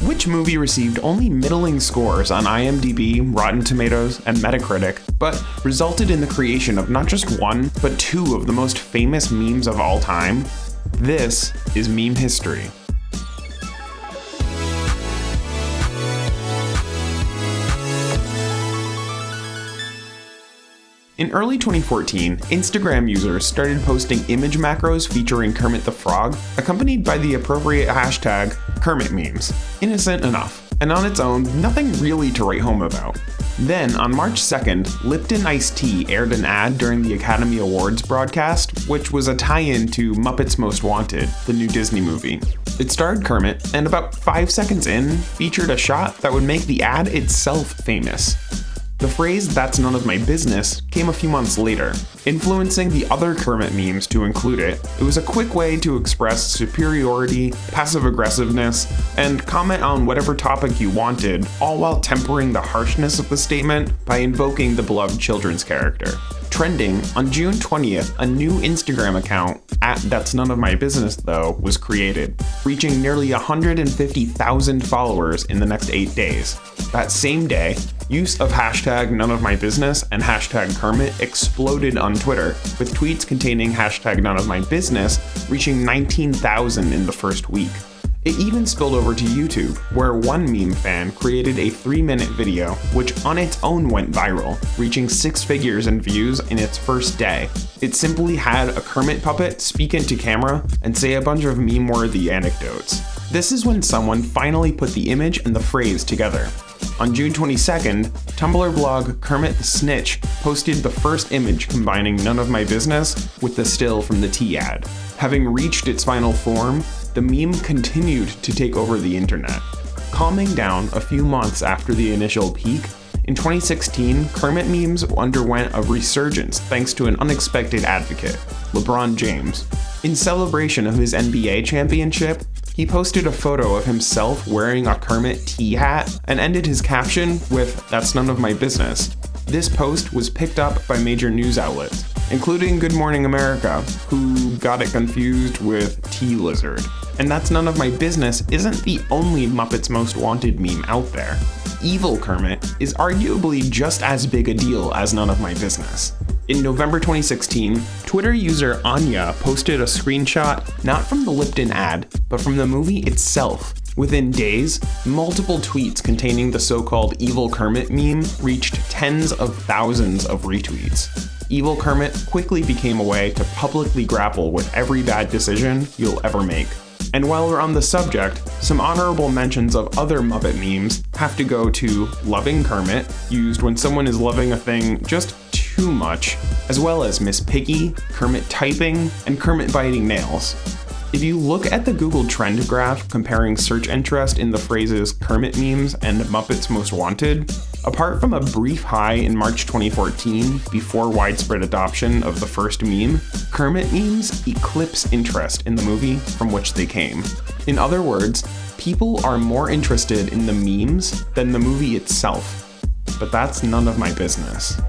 Which movie received only middling scores on IMDb, Rotten Tomatoes, and Metacritic, but resulted in the creation of not just one, but two of the most famous memes of all time? This is meme history. In early 2014, Instagram users started posting image macros featuring Kermit the Frog, accompanied by the appropriate hashtag Kermit memes. Innocent enough, and on its own, nothing really to write home about. Then, on March 2nd, Lipton iced tea aired an ad during the Academy Awards broadcast, which was a tie-in to Muppets Most Wanted, the new Disney movie. It starred Kermit, and about 5 seconds in, featured a shot that would make the ad itself famous. The phrase, "that's none of my business," came a few months later, influencing the other Kermit memes to include it. It was a quick way to express superiority, passive aggressiveness, and comment on whatever topic you wanted, all while tempering the harshness of the statement by invoking the beloved children's character. Trending, on June 20th, a new Instagram account, @that'snoneofmybusiness though, was created, reaching nearly 150,000 followers in the next 8 days. That same day, use of hashtag #noneofmybusiness and hashtag Kermit exploded on Twitter, with tweets containing hashtag #noneofmybusiness reaching 19,000 in the first week. It even spilled over to YouTube, where one meme fan created a 3-minute video, which on its own went viral, reaching 6 figures in views in its first day. It simply had a Kermit puppet speak into camera and say a bunch of meme-worthy anecdotes. This is when someone finally put the image and the phrase together. On June 22nd, Tumblr blog Kermit the Snitch posted the first image combining "none of my business" with the still from the tea ad. Having reached its final form, the meme continued to take over the internet. Calming down a few months after the initial peak, in 2016, Kermit memes underwent a resurgence thanks to an unexpected advocate, LeBron James. In celebration of his NBA championship, he posted a photo of himself wearing a Kermit tea hat and ended his caption with "that's none of my business." This post was picked up by major news outlets, including Good Morning America, who got it confused with Tea Lizard. And "that's none of my business" isn't the only Muppets Most Wanted meme out there. Evil Kermit is arguably just as big a deal as "none of my business." In November 2016, Twitter user Anya posted a screenshot not from the Lipton ad, but from the movie itself. Within days, multiple tweets containing the so-called Evil Kermit meme reached tens of thousands of retweets. Evil Kermit quickly became a way to publicly grapple with every bad decision you'll ever make. And while we're on the subject, some honorable mentions of other Muppet memes have to go to Loving Kermit, used when someone is loving a thing just too much, as well as Miss Piggy, Kermit typing, and Kermit biting nails. If you look at the Google Trend graph comparing search interest in the phrases Kermit memes and Muppets Most Wanted, apart from a brief high in March 2014 before widespread adoption of the first meme, Kermit memes eclipse interest in the movie from which they came. In other words, people are more interested in the memes than the movie itself. But that's none of my business.